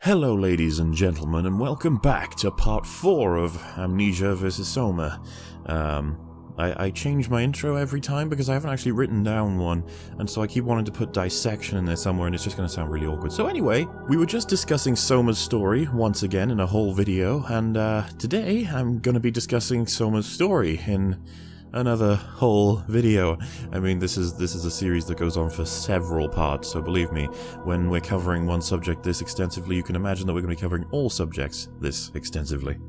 Hello ladies and gentlemen, and welcome back to part 4 of Amnesia vs. SOMA. I change my intro every time because I haven't actually written down one, and so I keep wanting to put Dissection in there somewhere and it's just going to sound really awkward. So anyway, we were just discussing SOMA's story once again in a whole video, and today I'm going to be discussing SOMA's story in another whole video. I mean, this is a series that goes on for several parts, so believe me, when we're covering one subject this extensively, you can imagine that we're going to be covering all subjects this extensively.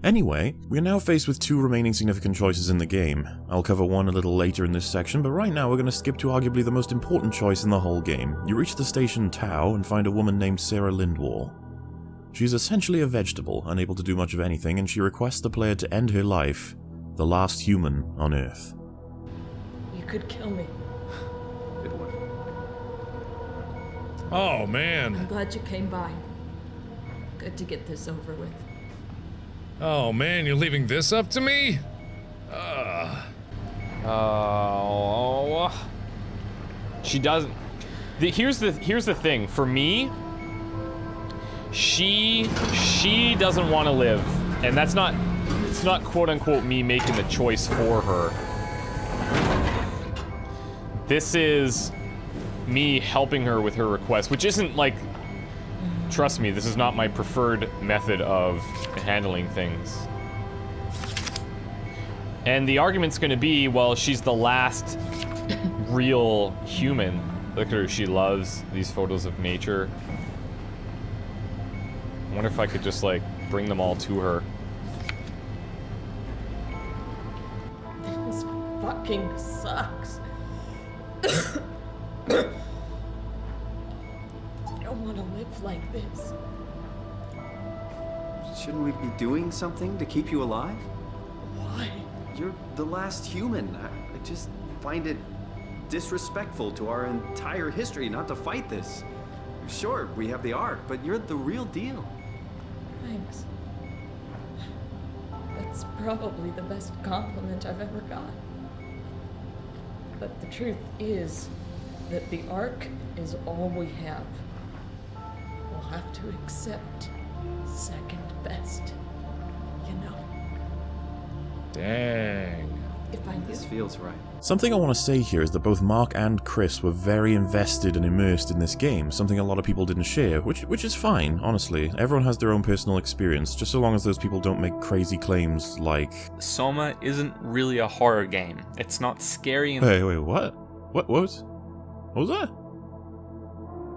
Anyway, we are now faced with 2 remaining significant choices in the game. I'll cover one a little later in this section, but right now we're going to skip to arguably the most important choice in the whole game. You reach the station Tau and find a woman named Sarah Lindwall. She's essentially a vegetable, unable to do much of anything, and she requests the player to end her life, the last human on Earth. You could kill me. Good one. Oh, man. I'm glad you came by. Good to get this over with. Oh, man, you're leaving this up to me? She doesn't. Here's the thing. For me, she doesn't want to live, and that's not. It's not quote-unquote me making the choice for her. This is me helping her with her request, which isn't like, trust me, this is not my preferred method of handling things. And the argument's gonna be, well, she's the last real human. Look at her, she loves these photos of nature. I wonder if I could just like bring them all to her. Fucking sucks. I don't want to live like this. Shouldn't we be doing something to keep you alive? Why? You're the last human. I just find it disrespectful to our entire history not to fight this. Sure, we have the Ark, but you're the real deal. Thanks. That's probably the best compliment I've ever got. But the truth is that the Ark is all we have. We'll have to accept second best, you know. Dang. If I This knew. feels right. Something I want to say here is that both Mark and Chris were very invested and immersed in this game, something a lot of people didn't share, which is fine, honestly. Everyone has their own personal experience, just so long as those people don't make crazy claims like... SOMA isn't really a horror game. It's not scary and... Wait, what? What was that?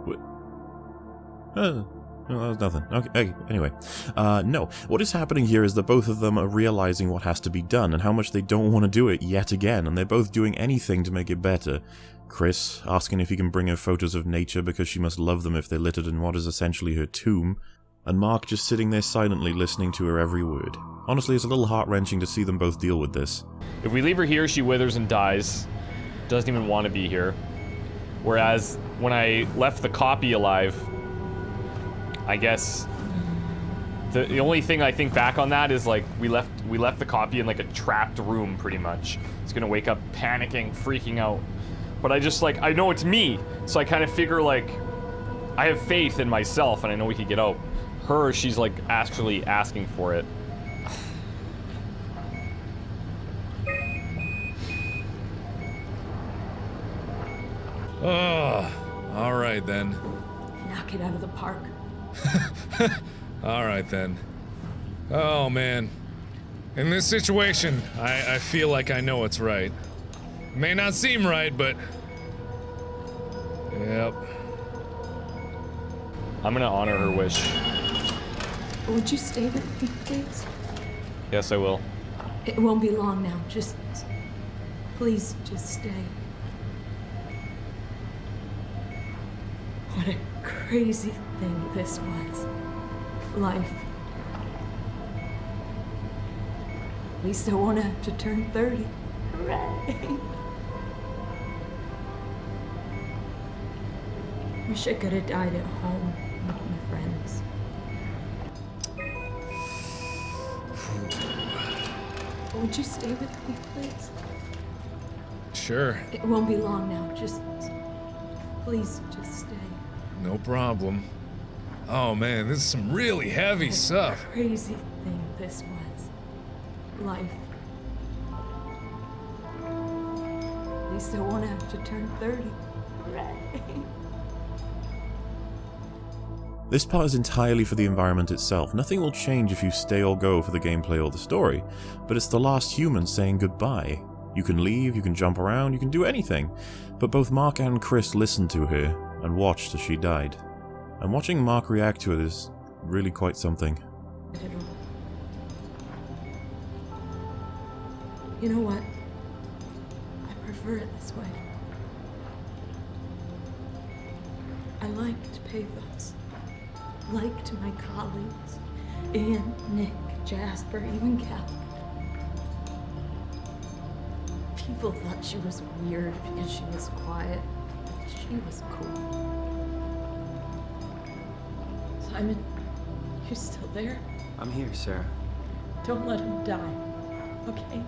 What? No, that was nothing. Okay, anyway. No. What is happening here is that both of them are realizing what has to be done and how much they don't want to do it yet again, and they're both doing anything to make it better. Chris asking if he can bring her photos of nature because she must love them if they're littered in what is essentially her tomb, and Mark just sitting there silently listening to her every word. Honestly, it's a little heart-wrenching to see them both deal with this. If we leave her here, she withers and dies. Doesn't even want to be here. Whereas when I left the copy alive, I guess the only thing I think back on that is like we left the copy in like a trapped room pretty much. It's gonna wake up panicking, freaking out. But I just like, I know it's me, so I kind of figure like I have faith in myself and I know we can get out. Her, she's like actually asking for it. Oh, all right then. Knock it out of the park. All right then. Oh, man. In this situation, I feel like I know what's right. It may not seem right, but... Yep. I'm gonna honor her wish. Would you stay with me, please? Yes, I will. It won't be long now. Please, just stay. What a crazy thing this was. Life. At least I won't have to turn 30. Hooray! Wish I could have died at home with my friends. Would you stay with me, please? Sure. It won't be long now. Please, just stay. No problem. Oh man, this is some really heavy stuff. Crazy thing this was. Life. At least I won't have to turn 30. Right. This part is entirely for the environment itself. Nothing will change if you stay or go for the gameplay or the story, but it's the last human saying goodbye. You can leave, you can jump around, you can do anything. But both Mark and Chris listened to her and watched as she died. And watching Mark react to it is really quite something. You know what? I prefer it this way. I liked pathos. Liked my colleagues. Ian, Nick, Jasper, even Cal. People thought she was weird because she was quiet, but she was cool. Simon, you still there? I'm here, Sarah. Don't let him die, okay?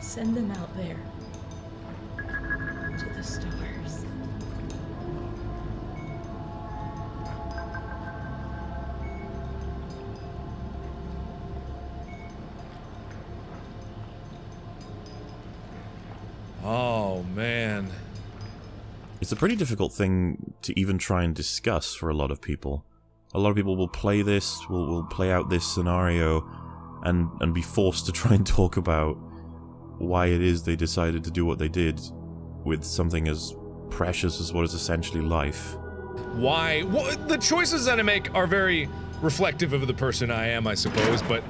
Send them out there. To the stars. Oh man. It's a pretty difficult thing to even try and discuss for a lot of people. A lot of people will play this, will play out this scenario, and be forced to try and talk about why it is they decided to do what they did with something as precious as what is essentially life. Why? The choices that I make are very reflective of the person I am, I suppose, but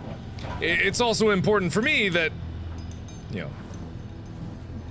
it's also important for me that, you know,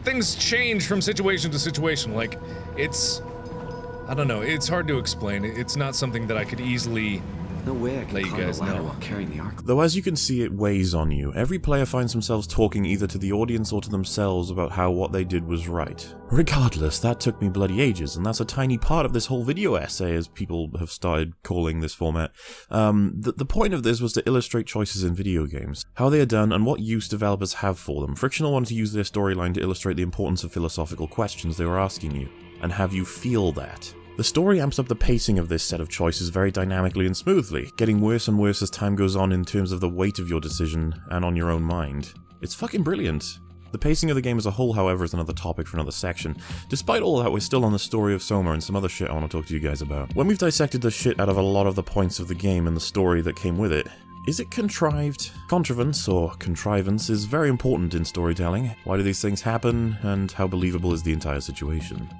things change from situation to situation. Like, I don't know, it's hard to explain. It's not something that I could easily No way I let can you climb guys the ladder know. while carrying the arc. Though as you can see, it weighs on you. Every player finds themselves talking either to the audience or to themselves about how what they did was right. Regardless, that took me bloody ages, and that's a tiny part of this whole video essay, as people have started calling this format. The point of this was to illustrate choices in video games, how they are done, and what use developers have for them. Frictional wanted to use their storyline to illustrate the importance of philosophical questions they were asking you, and have you feel that. The story amps up the pacing of this set of choices very dynamically and smoothly, getting worse and worse as time goes on in terms of the weight of your decision and on your own mind. It's fucking brilliant. The pacing of the game as a whole, however, is another topic for another section. Despite all that, we're still on the story of SOMA and some other shit I want to talk to you guys about. When we've dissected the shit out of a lot of the points of the game and the story that came with it, is it contrived? Contrivance, or contrivance, is very important in storytelling. Why do these things happen, and how believable is the entire situation?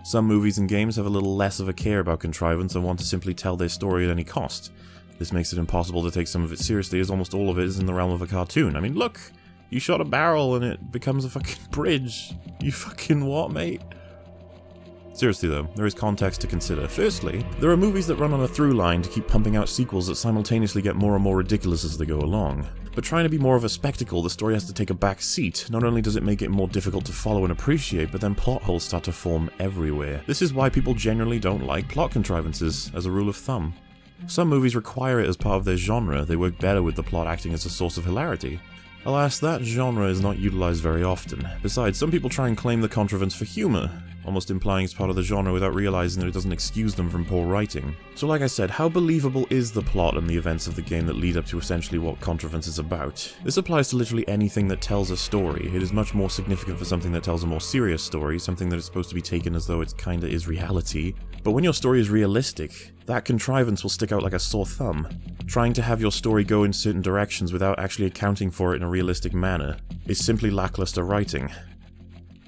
Some movies and games have a little less of a care about contrivance and want to simply tell their story at any cost. This makes it impossible to take some of it seriously, as almost all of it is in the realm of a cartoon. I mean, look! You shot a barrel and it becomes a fucking bridge. You fucking what, mate? Seriously though, there is context to consider. Firstly, there are movies that run on a through line to keep pumping out sequels that simultaneously get more and more ridiculous as they go along. But trying to be more of a spectacle, the story has to take a back seat. Not only does it make it more difficult to follow and appreciate, but then plot holes start to form everywhere. This is why people generally don't like plot contrivances, as a rule of thumb. Some movies require it as part of their genre, they work better with the plot acting as a source of hilarity. Alas, that genre is not utilized very often. Besides, some people try and claim the contrivance for humor, almost implying it's part of the genre without realizing that it doesn't excuse them from poor writing. So like I said, how believable is the plot and the events of the game that lead up to essentially what contrivance is about? This applies to literally anything that tells a story. It is much more significant for something that tells a more serious story, something that is supposed to be taken as though it kinda is reality. But when your story is realistic, that contrivance will stick out like a sore thumb. Trying to have your story go in certain directions without actually accounting for it in a realistic manner is simply lackluster writing.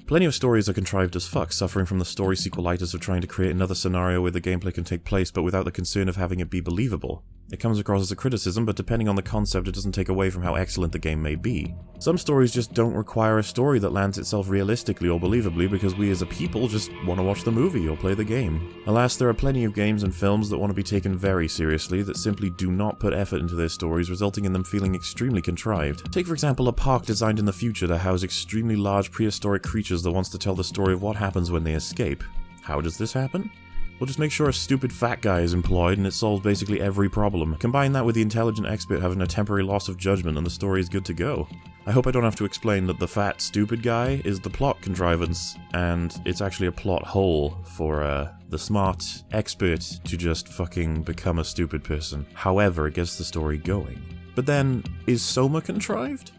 Plenty of stories are contrived as fuck, suffering from the story sequelitis of trying to create another scenario where the gameplay can take place but without the concern of having it be believable. It comes across as a criticism, but depending on the concept, it doesn't take away from how excellent the game may be. Some stories just don't require a story that lands itself realistically or believably because we as a people just want to watch the movie or play the game. Alas, there are plenty of games and films that want to be taken very seriously that simply do not put effort into their stories, resulting in them feeling extremely contrived. Take for example a park designed in the future to house extremely large prehistoric creatures that wants to tell the story of what happens when they escape. How does this happen? We'll just make sure a stupid fat guy is employed and it solves basically every problem. Combine that with the intelligent expert having a temporary loss of judgment and the story is good to go. I hope I don't have to explain that the fat, stupid guy is the plot contrivance, and it's actually a plot hole for the smart expert to just fucking become a stupid person. However, it gets the story going. But then, is SOMA contrived?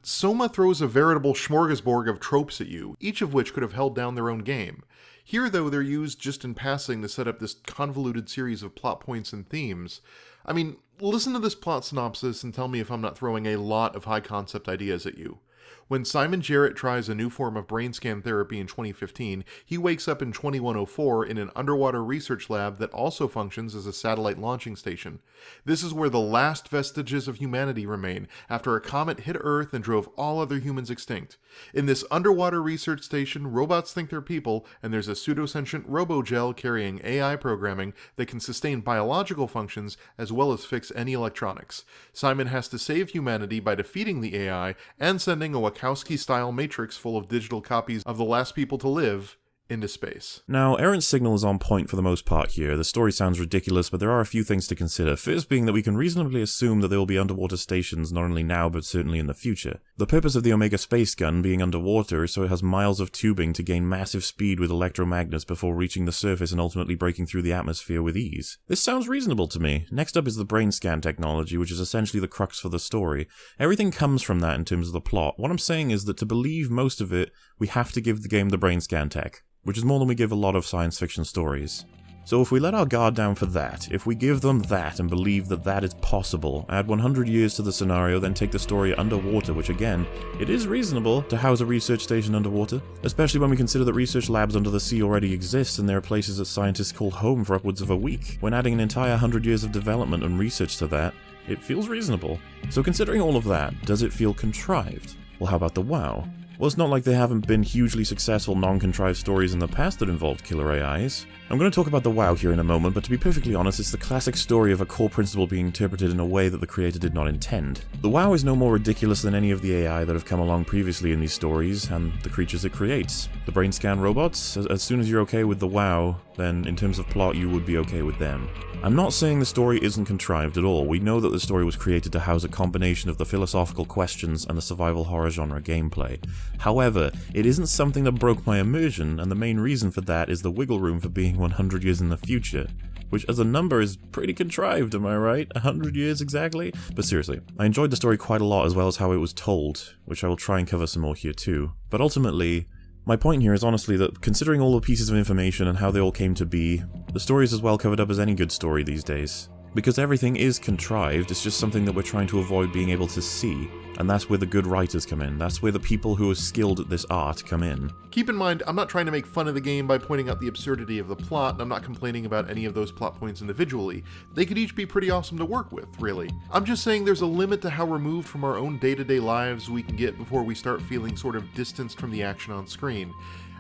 SOMA throws a veritable smorgasbord of tropes at you, each of which could have held down their own game. Here, though, they're used just in passing to set up this convoluted series of plot points and themes. I mean, listen to this plot synopsis and tell me if I'm not throwing a lot of high-concept ideas at you. When Simon Jarrett tries a new form of brain scan therapy in 2015, he wakes up in 2104 in an underwater research lab that also functions as a satellite launching station. This is where the last vestiges of humanity remain after a comet hit Earth and drove all other humans extinct. In this underwater research station, robots think they're people, and there's a pseudosentient robo-gel carrying AI programming that can sustain biological functions as well as fix any electronics. Simon has to save humanity by defeating the AI and sending a Wachowski-style matrix full of digital copies of The Last People to Live into space. Now, Errant's signal is on point for the most part here. The story sounds ridiculous, but there are a few things to consider. First being that we can reasonably assume that there will be underwater stations not only now, but certainly in the future. The purpose of the Omega space gun being underwater is so it has miles of tubing to gain massive speed with electromagnets before reaching the surface and ultimately breaking through the atmosphere with ease. This sounds reasonable to me. Next up is the brain scan technology, which is essentially the crux for the story. Everything comes from that in terms of the plot. What I'm saying is that to believe most of it, we have to give the game the brain scan tech, which is more than we give a lot of science fiction stories. So if we let our guard down for that, if we give them that and believe that that is possible, add 100 years to the scenario, then take the story underwater, which again, it is reasonable to house a research station underwater, especially when we consider that research labs under the sea already exist and there are places that scientists call home for upwards of a week. When adding an entire 100 years of development and research to that, it feels reasonable. So considering all of that, does it feel contrived? Well, how about the WoW? Well, it's not like there haven't been hugely successful non-contrived stories in the past that involved killer AIs. I'm going to talk about the WoW here in a moment, but to be perfectly honest, it's the classic story of a core principle being interpreted in a way that the creator did not intend. The WoW is no more ridiculous than any of the AI that have come along previously in these stories, and the creatures it creates. The brain scan robots, as soon as you're okay with the WoW, then in terms of plot you would be okay with them. I'm not saying the story isn't contrived at all. We know that the story was created to house a combination of the philosophical questions and the survival horror genre gameplay. However, it isn't something that broke my immersion, and the main reason for that is the wiggle room for being 100 years in the future. Which as a number is pretty contrived, am I right? 100 years exactly? But seriously, I enjoyed the story quite a lot as well as how it was told, which I will try and cover some more here too. But ultimately, my point here is honestly that considering all the pieces of information and how they all came to be, the story is as well covered up as any good story these days. Because everything is contrived, it's just something that we're trying to avoid being able to see. And that's where the good writers come in. That's where the people who are skilled at this art come in. Keep in mind, I'm not trying to make fun of the game by pointing out the absurdity of the plot, and I'm not complaining about any of those plot points individually. They could each be pretty awesome to work with, really. I'm just saying there's a limit to how removed from our own day-to-day lives we can get before we start feeling sort of distanced from the action on screen.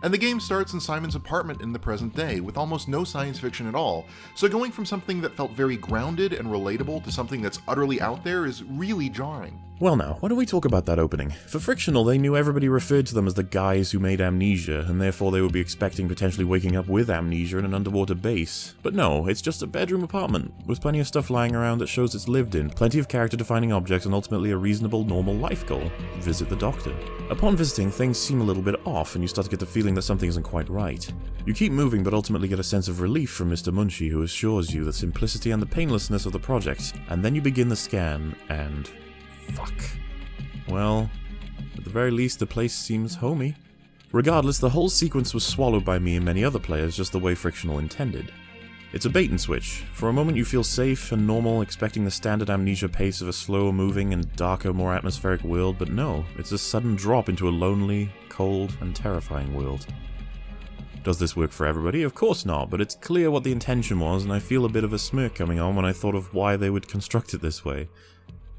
And the game starts in Simon's apartment in the present day, with almost no science fiction at all, so going from something that felt very grounded and relatable to something that's utterly out there is really jarring. Well now, why don't we talk about that opening? For Frictional, they knew everybody referred to them as the guys who made Amnesia, and therefore they would be expecting potentially waking up with Amnesia in an underwater base. But no, it's just a bedroom apartment, with plenty of stuff lying around that shows it's lived in, plenty of character-defining objects, and ultimately a reasonable, normal life goal. Visit the doctor. Upon visiting, things seem a little bit off, and you start to get the feeling that something isn't quite right. You keep moving, but ultimately get a sense of relief from Mr. Munchie, who assures you the simplicity and the painlessness of the project, and then you begin the scan, and fuck. Well, at the very least, the place seems homey. Regardless, the whole sequence was swallowed by me and many other players just the way Frictional intended. It's a bait and switch. For a moment you feel safe and normal, expecting the standard Amnesia pace of a slower moving and darker, more atmospheric world, but no, it's a sudden drop into a lonely, cold, and terrifying world. Does this work for everybody? Of course not, but it's clear what the intention was, and I feel a bit of a smirk coming on when I thought of why they would construct it this way.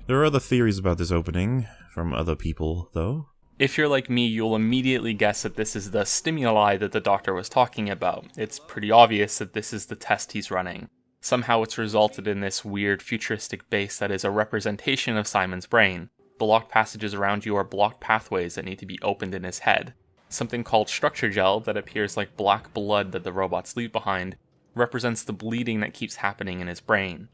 There are other theories about this opening, from other people, though. If you're like me, you'll immediately guess that this is the stimuli that the doctor was talking about. It's pretty obvious that this is the test he's running. Somehow it's resulted in this weird futuristic base that is a representation of Simon's brain. The locked passages around you are blocked pathways that need to be opened in his head. Something called structure gel that appears like black blood that the robots leave behind represents the bleeding that keeps happening in his brain.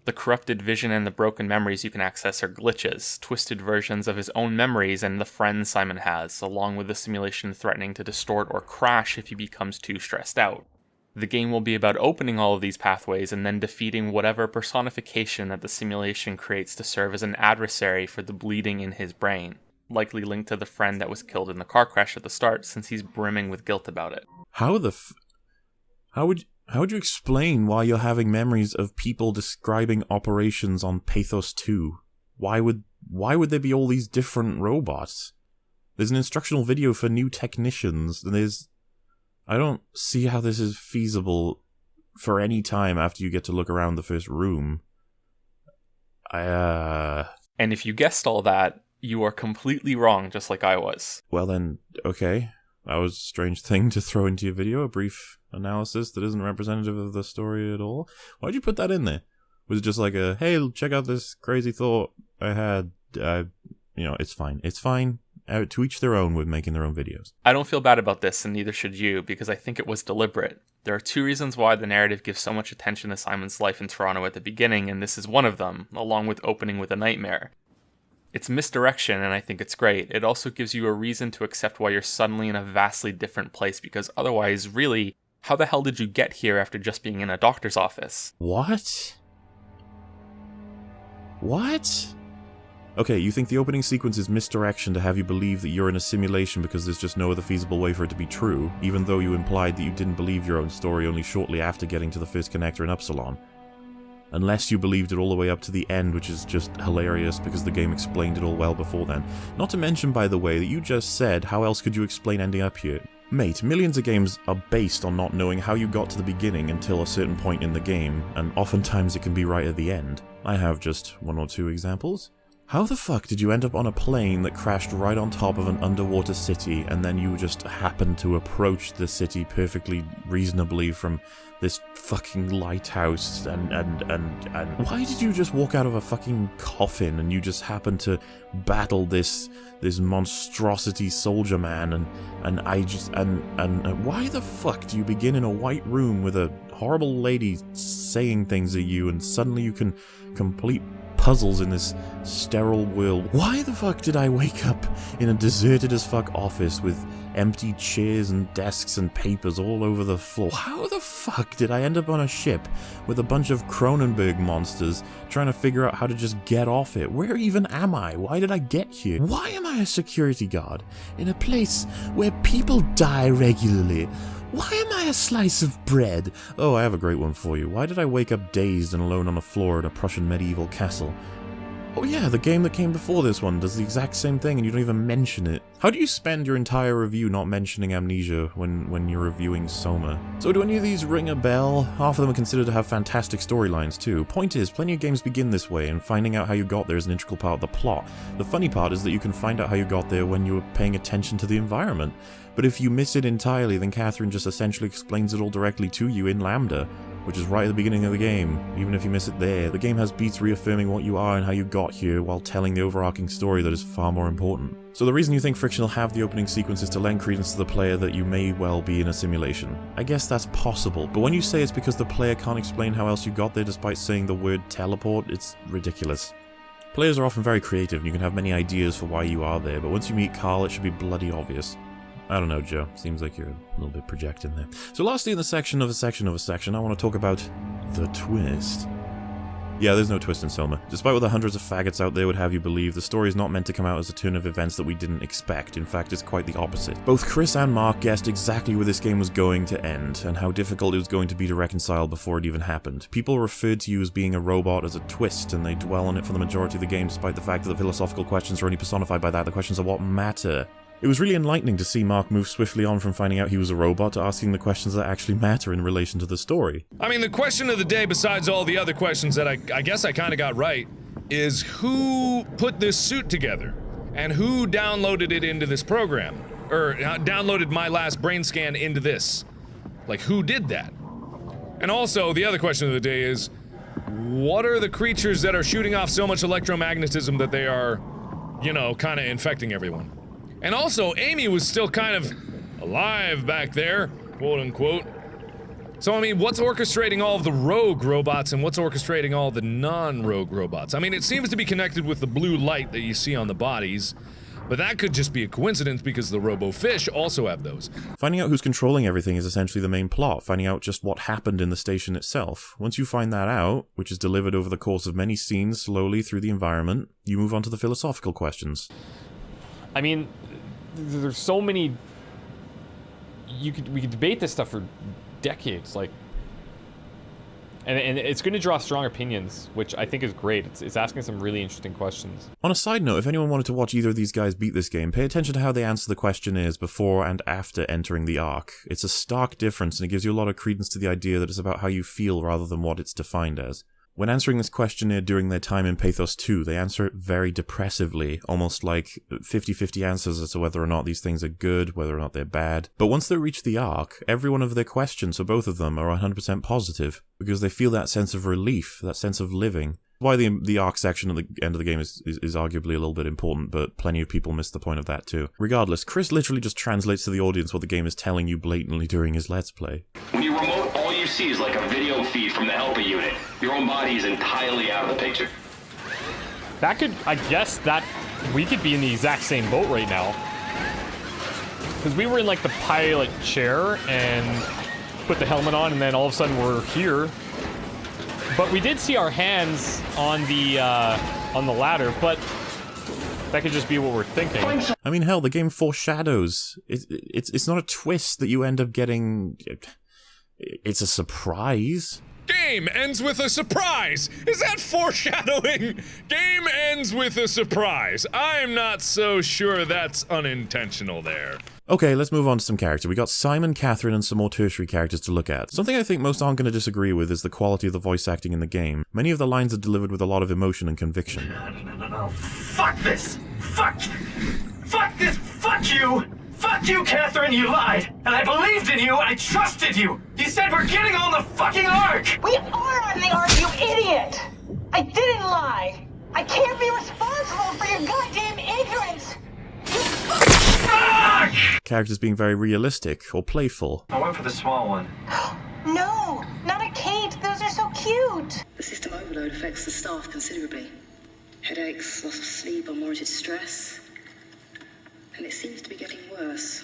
The corrupted vision and the broken memories you can access are glitches, twisted versions of his own memories and the friends Simon has, along with the simulation threatening to distort or crash if he becomes too stressed out. The game will be about opening all of these pathways and then defeating whatever personification that the simulation creates to serve as an adversary for the bleeding in his brain, likely linked to the friend that was killed in the car crash at the start, since he's brimming with guilt about it. How would you explain why you're having memories of people describing operations on Pathos 2? Why would there be all these different robots? There's an instructional video for new technicians, and I don't see how this is feasible for any time after you get to look around the first room. And if you guessed all that, you are completely wrong, just like I was. Well then, okay. That was a strange thing to throw into your video, a brief analysis that isn't representative of the story at all. Why'd you put that in there? Was it just like a, hey, check out this crazy thought I had? It's fine. It's fine. To each their own with making their own videos. I don't feel bad about this, and neither should you, because I think it was deliberate. There are two reasons why the narrative gives so much attention to Simon's life in Toronto at the beginning, and this is one of them, along with opening with a nightmare. It's misdirection, and I think it's great. It also gives you a reason to accept why you're suddenly in a vastly different place, because otherwise, really, how the hell did you get here after just being in a doctor's office? What? Okay, you think the opening sequence is misdirection to have you believe that you're in a simulation because there's just no other feasible way for it to be true, even though you implied that you didn't believe your own story only shortly after getting to the first connector in Upsilon. Unless you believed it all the way up to the end, which is just hilarious because the game explained it all well before then. Not to mention, by the way, that you just said, how else could you explain ending up here? Mate, millions of games are based on not knowing how you got to the beginning until a certain point in the game, and oftentimes it can be right at the end. I have just one or two examples. How the fuck did you end up on a plane that crashed right on top of an underwater city, and then you just happened to approach the city perfectly reasonably from this fucking lighthouse, and why did you just walk out of a fucking coffin and you just happened to battle this monstrosity soldier man, and why the fuck do you begin in a white room with a horrible lady saying things at you, and suddenly you can complete puzzles in this sterile world? Why the fuck did I wake up in a deserted as fuck office with empty chairs and desks and papers all over the floor? How the fuck did I end up on a ship with a bunch of Cronenberg monsters trying to figure out how to just get off it? Where even am I? Why did I get here? Why am I a security guard in a place where people die regularly? Why am I a slice of bread? Oh, I have a great one for you. Why did I wake up dazed and alone on a floor in a Prussian medieval castle? Oh yeah, the game that came before this one does the exact same thing and you don't even mention it. How do you spend your entire review not mentioning Amnesia when you're reviewing SOMA? So do any of these ring a bell? Half of them are considered to have fantastic storylines too. Point is, plenty of games begin this way, and finding out how you got there is an integral part of the plot. The funny part is that you can find out how you got there when you were paying attention to the environment. But if you miss it entirely, then Katherine just essentially explains it all directly to you in Lambda, which is right at the beginning of the game. Even if you miss it there, the game has beats reaffirming what you are and how you got here while telling the overarching story that is far more important. So the reason you think Frictional have the opening sequence is to lend credence to the player that you may well be in a simulation. I guess that's possible, but when you say it's because the player can't explain how else you got there despite saying the word teleport, it's ridiculous. Players are often very creative and you can have many ideas for why you are there, but once you meet Carl, it should be bloody obvious. I don't know, Joe. Seems like you're a little bit projecting there. So lastly in the section of a section of a section, I want to talk about the twist. Yeah, there's no twist in SOMA. Despite what the hundreds of faggots out there would have you believe, the story is not meant to come out as a turn of events that we didn't expect. In fact, it's quite the opposite. Both Chris and Mark guessed exactly where this game was going to end, and how difficult it was going to be to reconcile before it even happened. People referred to you as being a robot as a twist, and they dwell on it for the majority of the game, despite the fact that the philosophical questions are only personified by that. The questions are what matter. It was really enlightening to see Mark move swiftly on from finding out he was a robot to asking the questions that actually matter in relation to the story. I mean, the question of the day, besides all the other questions that I guess I kind of got right, is who put this suit together? And who downloaded it into this program? Or downloaded my last brain scan into this? Like, who did that? And also, the other question of the day is, what are the creatures that are shooting off so much electromagnetism that they are, you know, kind of infecting everyone? And also, Amy was still kind of alive back there, quote unquote. So, I mean, what's orchestrating all of the rogue robots and what's orchestrating all the non-rogue robots? I mean, it seems to be connected with the blue light that you see on the bodies, but that could just be a coincidence because the robo-fish also have those. Finding out who's controlling everything is essentially the main plot, finding out just what happened in the station itself. Once you find that out, which is delivered over the course of many scenes slowly through the environment, you move on to the philosophical questions. I mean, there's so many... we could debate this stuff for decades, like, and it's going to draw strong opinions, which I think is great. It's asking some really interesting questions. On a side note, if anyone wanted to watch either of these guys beat this game, pay attention to how they answer the questionnaires before and after entering the Ark. It's a stark difference, and it gives you a lot of credence to the idea that it's about how you feel rather than what it's defined as. When answering this questionnaire during their time in Pathos 2, they answer it very depressively, almost like 50-50 answers as to whether or not these things are good, whether or not they're bad. But once they reach the Ark, every one of their questions, for both of them, are 100% positive, because they feel that sense of relief, that sense of living. Why the Ark section at the end of the game is arguably a little bit important, but plenty of people miss the point of that too. Regardless, Chris literally just translates to the audience what the game is telling you blatantly during his Let's Play. When you remote, all you see is like a video feed from the helper unit. Your own body is entirely out of the picture. That could, I guess, that we could be in the exact same boat right now. Because we were in like the pilot chair and put the helmet on, and then all of a sudden we're here. But we did see our hands on the ladder, but that could just be what we're thinking. I mean, hell, the game foreshadows. It's not a twist that you end up getting. It's a surprise. Game ends with a surprise! Is that foreshadowing? Game ends with a surprise. I'm not so sure that's unintentional there. Okay, let's move on to some character. We got Simon, Katherine, and some more tertiary characters to look at. Something I think most aren't going to disagree with is the quality of the voice acting in the game. Many of the lines are delivered with a lot of emotion and conviction. No. Fuck this! Fuck this! Fuck you! Fuck you, Katherine, you lied! And I believed in you, I trusted you! You said we're getting on the fucking Ark! We are on the Ark, you idiot! I didn't lie! I can't be responsible for your goddamn ignorance! Fuck! Characters being very realistic or playful. I went for the small one. No, not a Kate, those are so cute! The system overload affects the staff considerably. Headaches, loss of sleep, unwarranted stress. And it seems to be getting worse.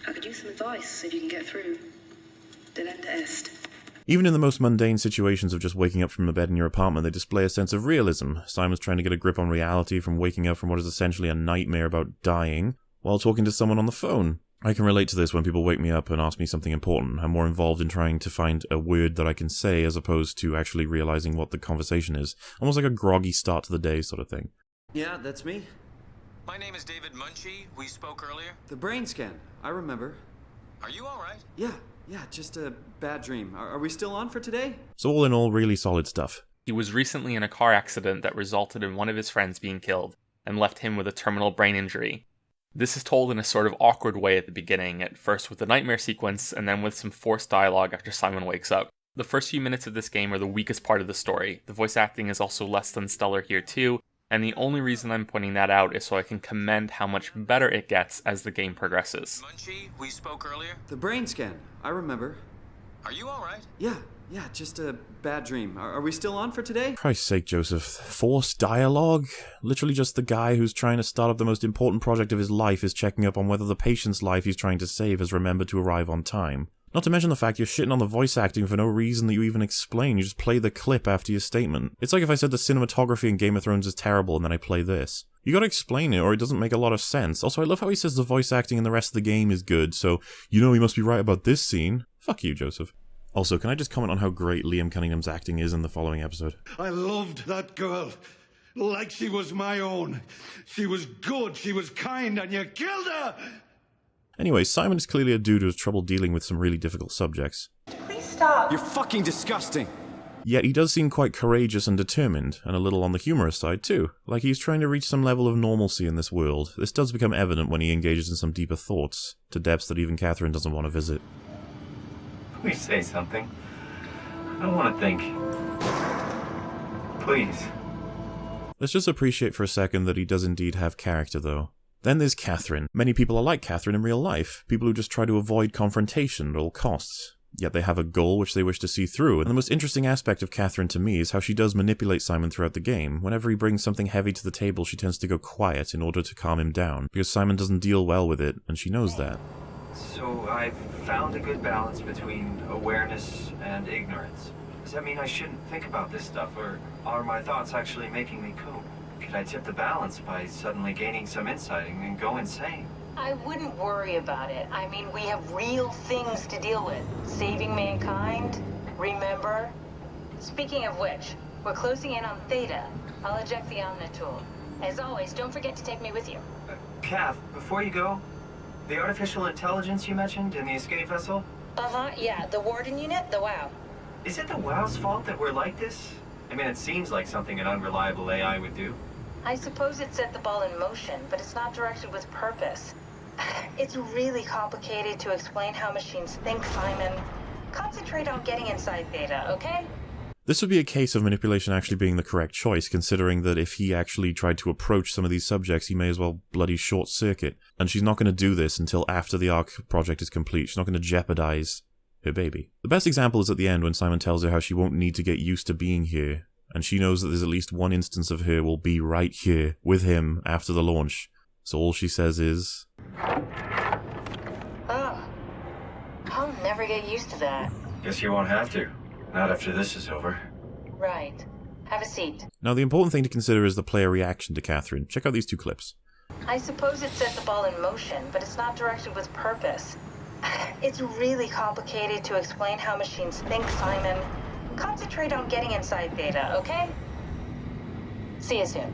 I could use some advice if you can get through. Delenda est. Even in the most mundane situations of just waking up from a bed in your apartment, they display a sense of realism. Simon's trying to get a grip on reality from waking up from what is essentially a nightmare about dying, while talking to someone on the phone. I can relate to this when people wake me up and ask me something important. I'm more involved in trying to find a word that I can say as opposed to actually realizing what the conversation is. Almost like a groggy start to the day sort of thing. Yeah, that's me. My name is David Munchie. We spoke earlier. The brain scan. I remember. Are you alright? Yeah, just a bad dream. Are we still on for today? So all in all, really solid stuff. He was recently in a car accident that resulted in one of his friends being killed, and left him with a terminal brain injury. This is told in a sort of awkward way at the beginning, at first with the nightmare sequence, and then with some forced dialogue after Simon wakes up. The first few minutes of this game are the weakest part of the story. The voice acting is also less than stellar here too, and the only reason I'm pointing that out is so I can commend how much better it gets as the game progresses. Munchie, we spoke earlier. The brain scan. I remember. Are you alright? Yeah, just a bad dream. Are we still on for today? Christ's sake, Joseph. Forced dialogue? Literally just the guy who's trying to start up the most important project of his life is checking up on whether the patient's life he's trying to save has remembered to arrive on time. Not to mention the fact you're shitting on the voice acting for no reason that you even explain, you just play the clip after your statement. It's like if I said the cinematography in Game of Thrones is terrible and then I play this. You gotta explain it or it doesn't make a lot of sense. Also, I love how he says the voice acting in the rest of the game is good, so you know he must be right about this scene. Fuck you, Joseph. Also, can I just comment on how great Liam Cunningham's acting is in the following episode? I loved that girl. Like she was my own. She was good, she was kind, and you killed her! Anyway, Simon is clearly a dude who has trouble dealing with some really difficult subjects. Please stop. You're fucking disgusting. Yet he does seem quite courageous and determined, and a little on the humorous side too. Like he's trying to reach some level of normalcy in this world. This does become evident when he engages in some deeper thoughts, to depths that even Katherine doesn't want to visit. Please say something. I want to think. Please. Let's just appreciate for a second that he does indeed have character though. Then there's Katherine. Many people are like Katherine in real life, people who just try to avoid confrontation at all costs. Yet they have a goal which they wish to see through, and the most interesting aspect of Katherine to me is how she does manipulate Simon throughout the game. Whenever he brings something heavy to the table, she tends to go quiet in order to calm him down, because Simon doesn't deal well with it, and she knows that. So I've found a good balance between awareness and ignorance. Does that mean I shouldn't think about this stuff, or are my thoughts actually making me cope? Could I tip the balance by suddenly gaining some insight and go insane? I wouldn't worry about it. I mean, we have real things to deal with. Saving mankind, remember? Speaking of which, we're closing in on Theta. I'll eject the Omni tool. As always, don't forget to take me with you. Kath, before you go, the artificial intelligence you mentioned in the escape vessel? Uh-huh, yeah, the Warden unit, the WOW. Is it the WOW's fault that we're like this? I mean, it seems like something an unreliable AI would do. I suppose it set the ball in motion, but it's not directed with purpose. It's really complicated to explain how machines think, Simon. Concentrate on getting inside Theta, okay? This would be a case of manipulation actually being the correct choice, considering that if he actually tried to approach some of these subjects, he may as well bloody short-circuit. And she's not going to do this until after the ARC project is complete. She's not going to jeopardize her baby. The best example is at the end when Simon tells her how she won't need to get used to being here, and she knows that there's at least one instance of her will be right here with him after the launch. So all she says is... Oh, I'll never get used to that. Guess you won't have to. Not after this is over. Right. Have a seat. Now the important thing to consider is the player reaction to Katherine. Check out these two clips. I suppose it set the ball in motion, but it's not directed with purpose. It's really complicated to explain how machines think, Simon. Concentrate on getting inside Theta, okay? See you soon.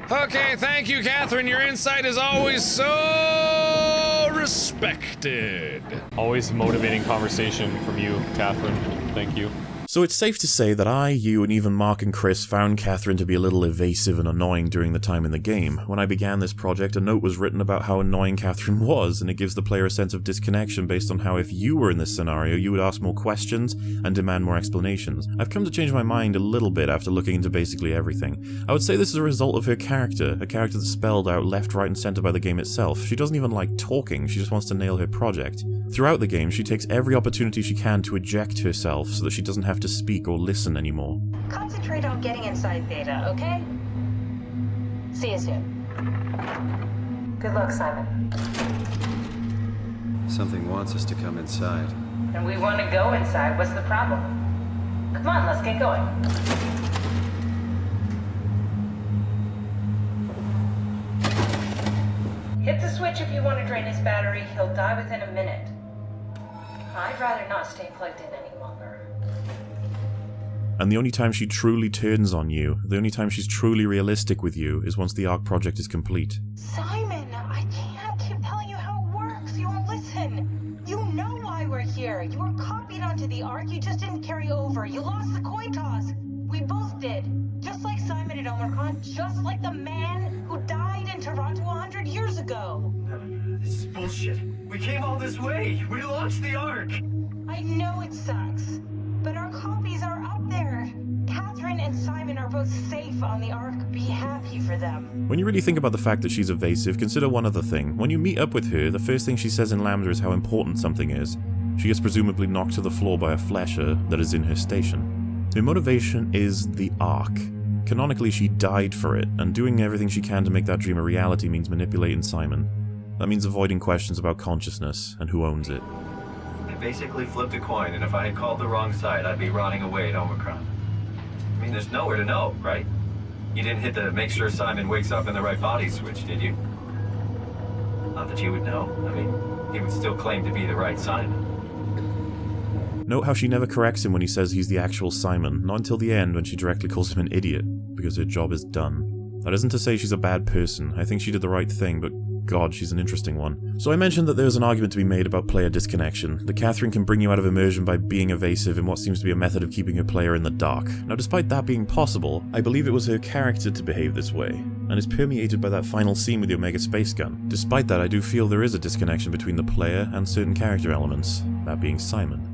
Okay, thank you, Katherine. Your insight is always so respected. Always motivating conversation from you, Katherine. Thank you. So it's safe to say that I, you, and even Mark and Chris found Katherine to be a little evasive and annoying during the time in the game. When I began this project, a note was written about how annoying Katherine was, and it gives the player a sense of disconnection based on how if you were in this scenario, you would ask more questions and demand more explanations. I've come to change my mind a little bit after looking into basically everything. I would say this is a result of her character, a character that's spelled out left, right, and center by the game itself. She doesn't even like talking, she just wants to nail her project. Throughout the game, she takes every opportunity she can to eject herself so that she doesn't have to speak or listen anymore. Concentrate on getting inside Theta, okay? See you soon. Good luck, Simon. Something wants us to come inside. And we want to go inside. What's the problem? Come on, let's get going. Hit the switch if you want to drain his battery. He'll die within a minute. I'd rather not stay plugged in any longer. And the only time she truly turns on you, the only time she's truly realistic with you, is once the ARC project is complete. Simon, I can't keep telling you how it works. You won't listen. You know why we're here. You were copied onto the ARC. You just didn't carry over. You lost the coin toss. We both did. Just like Simon at Omicron. Just like the man who died in Toronto 100 years ago. No, this is bullshit. We came all this way. We launched the ARC. I know it sucks, but our copies are up there. Katherine and Simon are both safe on the ARC. Be happy for them. When you really think about the fact that she's evasive, consider one other thing. When you meet up with her, the first thing she says in Lambda is how important something is. She gets presumably knocked to the floor by a flesher that is in her station. Her motivation is the ARC. Canonically, she died for it, and doing everything she can to make that dream a reality means manipulating Simon. That means avoiding questions about consciousness and who owns it. I basically flipped a coin, and if I had called the wrong side, I'd be rotting away at Omicron. I mean, there's nowhere to know, right? You didn't hit the make sure Simon wakes up in the right body switch, did you? Not that you would know. I mean, he would still claim to be the right Simon. Note how she never corrects him when he says he's the actual Simon, not until the end when she directly calls him an idiot, because her job is done. That isn't to say she's a bad person. I think she did the right thing, but God, she's an interesting one. So I mentioned that there's an argument to be made about player disconnection, that Katherine can bring you out of immersion by being evasive in what seems to be a method of keeping her player in the dark. Now despite that being possible, I believe it was her character to behave this way, and is permeated by that final scene with the Omega space gun. Despite that, I do feel there is a disconnection between the player and certain character elements, that being Simon.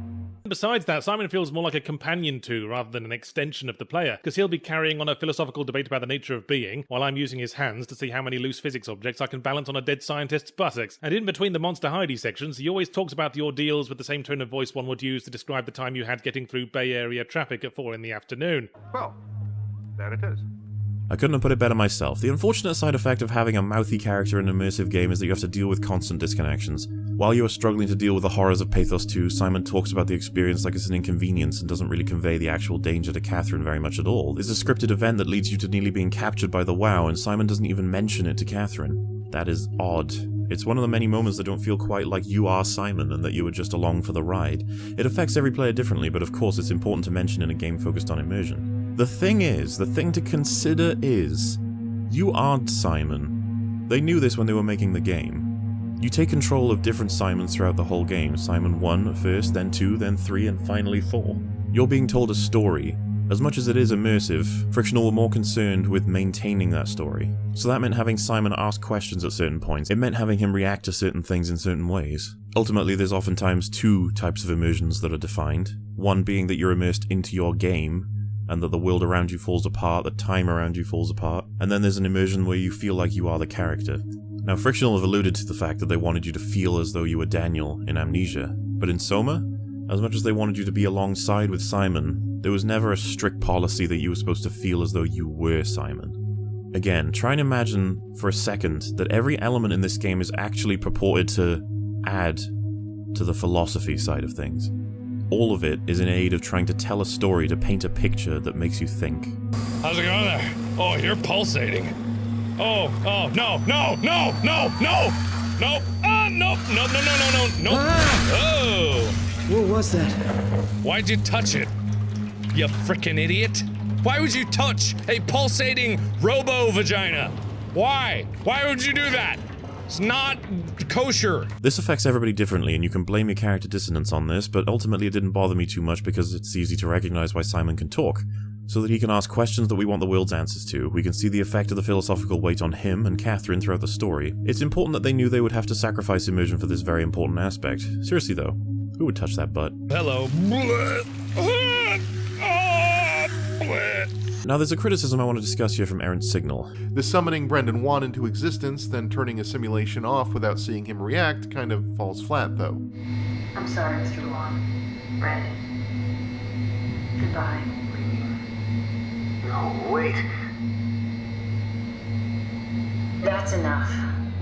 Besides that, Simon feels more like a companion to rather than an extension of the player, because he'll be carrying on a philosophical debate about the nature of being, while I'm using his hands to see how many loose physics objects I can balance on a dead scientist's buttocks. And in between the Monster Heidi sections, he always talks about the ordeals with the same tone of voice one would use to describe the time you had getting through Bay Area traffic at 4 in the afternoon. Well, there it is. I couldn't have put it better myself. The unfortunate side effect of having a mouthy character in an immersive game is that you have to deal with constant disconnections. While you are struggling to deal with the horrors of Pathos 2, Simon talks about the experience like it's an inconvenience and doesn't really convey the actual danger to Katherine very much at all. It's a scripted event that leads you to nearly being captured by the WoW, and Simon doesn't even mention it to Katherine. That is odd. It's one of the many moments that don't feel quite like you are Simon and that you were just along for the ride. It affects every player differently, but of course it's important to mention in a game focused on immersion. The thing to consider is, you aren't Simon. They knew this when they were making the game. You take control of different Simons throughout the whole game. Simon 1 at first, then 2, then 3, and finally 4. You're being told a story. As much as it is immersive, Frictional were more concerned with maintaining that story. So that meant having Simon ask questions at certain points. It meant having him react to certain things in certain ways. Ultimately, there's oftentimes two types of immersions that are defined. One being that you're immersed into your game, and that the world around you falls apart, the time around you falls apart. And then there's an immersion where you feel like you are the character. Now, Frictional have alluded to the fact that they wanted you to feel as though you were Daniel in Amnesia. But in SOMA, as much as they wanted you to be alongside with Simon, there was never a strict policy that you were supposed to feel as though you were Simon. Again, try and imagine for a second that every element in this game is actually purported to add to the philosophy side of things. All of it is in aid of trying to tell a story, to paint a picture that makes you think. How's it going there? Oh, you're pulsating. No. Oh! What was that? Why'd you touch it? You frickin' idiot. Why would you touch a pulsating robo-vagina? Why? Why would you do that? It's not kosher. This affects everybody differently, and you can blame your character dissonance on this, but ultimately it didn't bother me too much because it's easy to recognize why Simon can talk, so that he can ask questions that we want the world's answers to. We can see the effect of the philosophical weight on him and Katherine throughout the story. It's important that they knew they would have to sacrifice immersion for this very important aspect. Seriously though, who would touch that butt? Hello. Now there's a criticism I want to discuss here from Aaron Signal. The summoning Brendan 1 into existence, then turning a simulation off without seeing him react, kind of falls flat, though. I'm sorry, Mr. Luan. Brandon. Goodbye. No, wait. That's enough.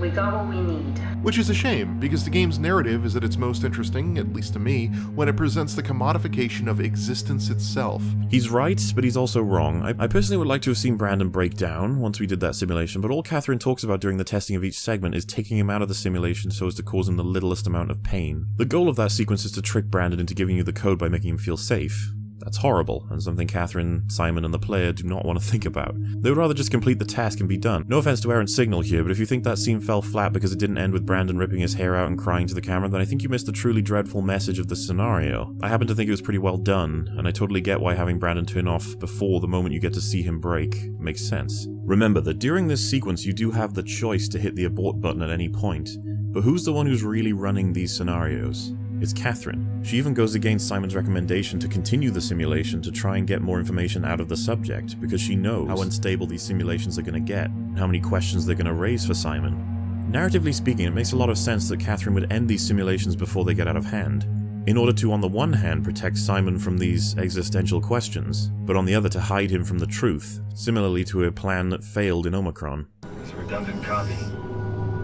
We got what we need. Which is a shame, because the game's narrative is at its most interesting, at least to me, when it presents the commodification of existence itself. He's right, but he's also wrong. I personally would like to have seen Brandon break down once we did that simulation, but all Katherine talks about during the testing of each segment is taking him out of the simulation so as to cause him the littlest amount of pain. The goal of that sequence is to trick Brandon into giving you the code by making him feel safe. That's horrible, and something Katherine, Simon, and the player do not want to think about. They would rather just complete the task and be done. No offense to Aaron's Signal here, but if you think that scene fell flat because it didn't end with Brandon ripping his hair out and crying to the camera, then I think you missed the truly dreadful message of the scenario. I happen to think it was pretty well done, and I totally get why having Brandon turn off before the moment you get to see him break makes sense. Remember that during this sequence you do have the choice to hit the abort button at any point, but who's the one who's really running these scenarios? It's Katherine. She even goes against Simon's recommendation to continue the simulation to try and get more information out of the subject, because she knows how unstable these simulations are going to get, and how many questions they're going to raise for Simon. Narratively speaking, it makes a lot of sense that Katherine would end these simulations before they get out of hand, in order to, on the one hand, protect Simon from these existential questions, but on the other to hide him from the truth, similarly to her plan that failed in Omicron. It's a redundant copy.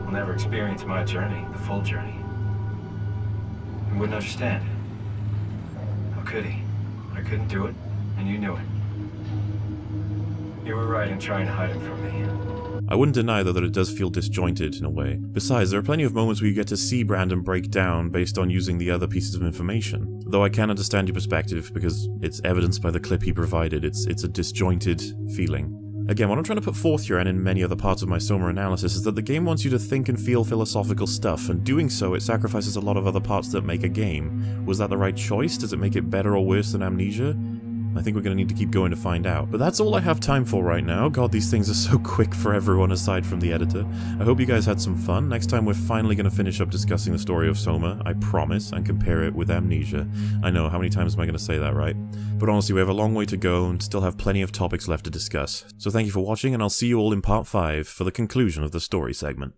We'll never experience my journey, the full journey. He wouldn't understand. How could he? I couldn't do it, and you knew it. You were right in trying to hide it from me. I wouldn't deny though that it does feel disjointed in a way. Besides, there are plenty of moments where you get to see Brandon break down based on using the other pieces of information. Though I can understand your perspective because it's evidenced by the clip he provided, it's a disjointed feeling. Again, what I'm trying to put forth here, and in many other parts of my SOMA analysis, is that the game wants you to think and feel philosophical stuff, and doing so, it sacrifices a lot of other parts that make a game. Was that the right choice? Does it make it better or worse than Amnesia? I think we're going to need to keep going to find out. But that's all I have time for right now. God, these things are so quick for everyone aside from the editor. I hope you guys had some fun. Next time we're finally going to finish up discussing the story of Soma, I promise, and compare it with Amnesia. I know, how many times am I going to say that, right? But honestly, we have a long way to go and still have plenty of topics left to discuss. So thank you for watching, and I'll see you all in part 5 for the conclusion of the story segment.